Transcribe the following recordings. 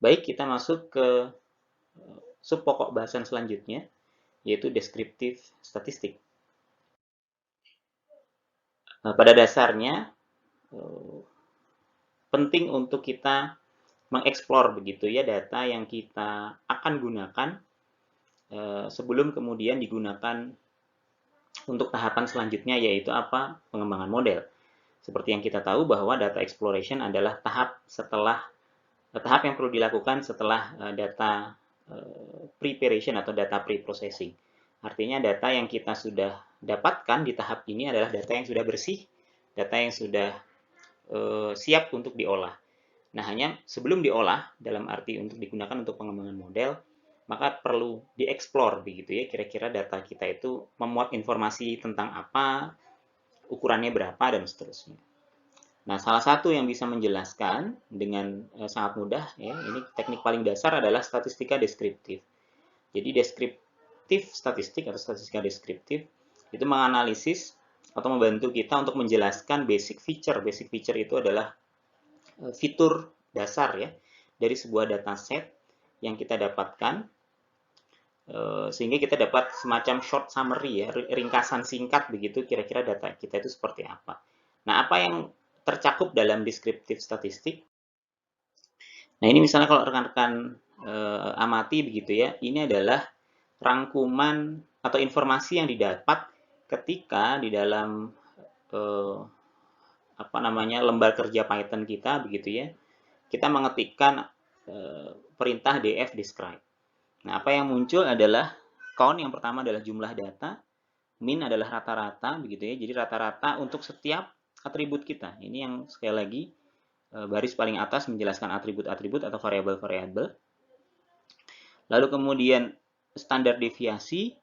Baik, kita masuk ke sub pokok bahasan selanjutnya, yaitu deskriptif statistik. Pada dasarnya, eh, penting untuk kita mengeksplor begitu ya data yang kita akan gunakan sebelum kemudian digunakan untuk tahapan selanjutnya, yaitu apa? Pengembangan model. Seperti yang kita tahu bahwa data exploration adalah tahap yang perlu dilakukan setelah data preparation atau data pre-processing. Artinya data yang kita sudah dapatkan di tahap ini adalah data yang sudah bersih, data yang sudah siap untuk diolah. Nah, hanya sebelum diolah, dalam arti untuk digunakan untuk pengembangan model, maka perlu dieksplor begitu ya, kira-kira data kita itu memuat informasi tentang apa, ukurannya berapa, dan seterusnya. Nah, salah satu yang bisa menjelaskan dengan sangat mudah, ya, ini teknik paling dasar adalah statistika deskriptif. Jadi deskriptif statistik atau statistika deskriptif itu menganalisis atau membantu kita untuk menjelaskan basic feature. Basic feature itu adalah fitur dasar ya dari sebuah dataset yang kita dapatkan, sehingga kita dapat semacam short summary ya, ringkasan singkat begitu kira-kira data kita itu seperti apa. Nah, apa yang tercakup dalam deskriptif statistik? Nah, ini misalnya kalau rekan-rekan amati begitu ya, ini adalah rangkuman atau informasi yang didapat ketika di dalam eh, apa namanya lembar kerja Python kita begitu ya, kita mengetikkan perintah df describe. Nah, apa yang muncul adalah count, yang pertama adalah jumlah data, min adalah rata-rata begitu ya. Jadi rata-rata untuk setiap atribut kita. Ini yang sekali lagi baris paling atas menjelaskan atribut-atribut atau variabel-variabel. Lalu kemudian standar deviasi,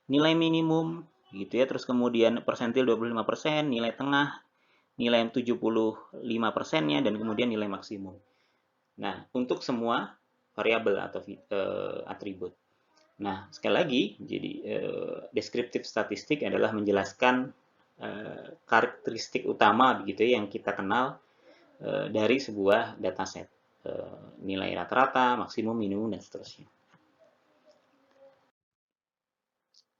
nilai minimum gitu ya. Terus kemudian persentil 25%, nilai tengah, nilai 75%-nya, dan kemudian nilai maksimum. Nah, untuk semua variabel atau atribut. Nah, sekali lagi, jadi deskriptif statistik adalah menjelaskan karakteristik utama begitu ya, yang kita kenal dari sebuah dataset. Nilai rata-rata, maksimum, minimum, dan seterusnya.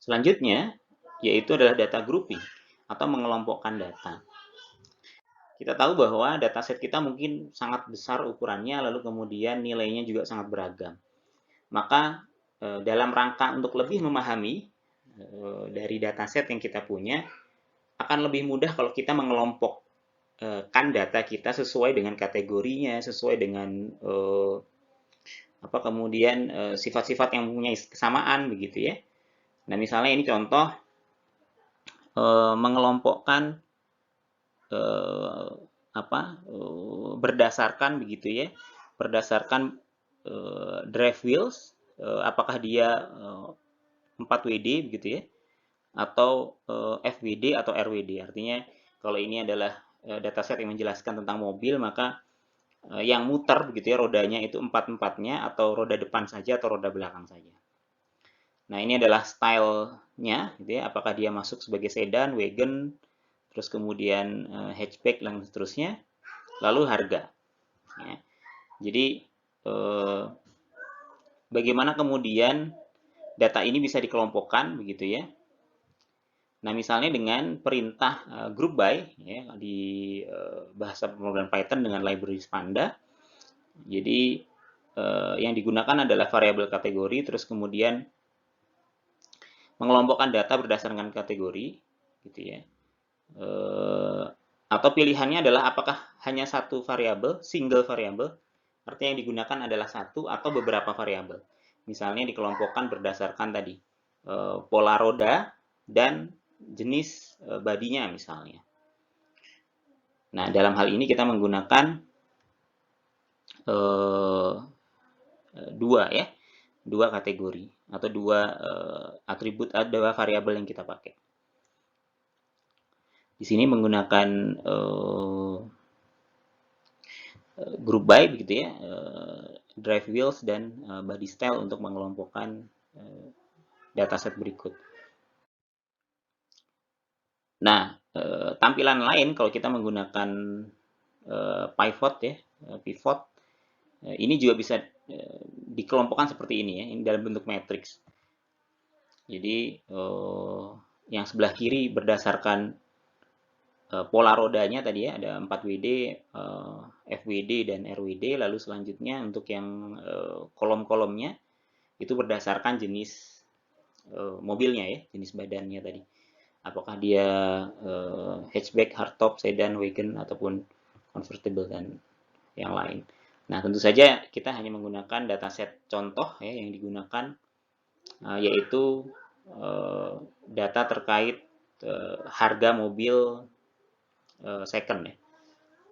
Selanjutnya, yaitu adalah data grouping atau mengelompokkan data. Kita tahu bahwa dataset kita mungkin sangat besar ukurannya, lalu kemudian nilainya juga sangat beragam. Maka dalam rangka untuk lebih memahami dari dataset yang kita punya, akan lebih mudah kalau kita mengelompokkan data kita sesuai dengan kategorinya, sesuai dengan apa kemudian sifat-sifat yang mempunyai kesamaan begitu ya. Nah, misalnya ini contoh mengelompokkan eh, apa berdasarkan begitu ya, berdasarkan drive wheels, apakah dia 4WD begitu ya, atau FWD atau RWD. Artinya kalau ini adalah dataset yang menjelaskan tentang mobil, maka yang muter begitu ya rodanya itu empat-empatnya, atau roda depan saja atau roda belakang saja. Nah, ini adalah stylenya gitu ya, apakah dia masuk sebagai sedan, wagon, terus kemudian hatchback dan seterusnya, lalu harga ya. Jadi bagaimana kemudian data ini bisa dikelompokkan begitu ya. Nah, misalnya dengan perintah group by ya, di bahasa pemrograman Python dengan library Panda. Jadi yang digunakan adalah variabel kategori, terus kemudian mengelompokkan data berdasarkan kategori gitu ya. Atau pilihannya adalah apakah hanya satu variabel, single variabel, artinya yang digunakan adalah satu atau beberapa variabel. Misalnya dikelompokkan berdasarkan tadi pola roda dan jenis badinya misalnya. Nah, dalam hal ini kita menggunakan dua ya, dua kategori atau dua atribut, dua variabel yang kita pakai. Di sini menggunakan group by begitu ya, drive wheels dan body style untuk mengelompokkan dataset berikut. Nah, tampilan lain kalau kita menggunakan pivot ya, pivot, ini juga bisa dikelompokkan seperti ini ya, ini dalam bentuk matriks. Jadi yang sebelah kiri berdasarkan pola rodanya tadi ya, ada 4WD, FWD, dan RWD. Lalu selanjutnya untuk yang kolom-kolomnya itu berdasarkan jenis mobilnya ya, jenis badannya tadi. Apakah dia hatchback, hardtop, sedan, wagon, ataupun convertible dan yang lain. Nah, tentu saja kita hanya menggunakan dataset contoh ya yang digunakan, yaitu data terkait harga mobil second ya.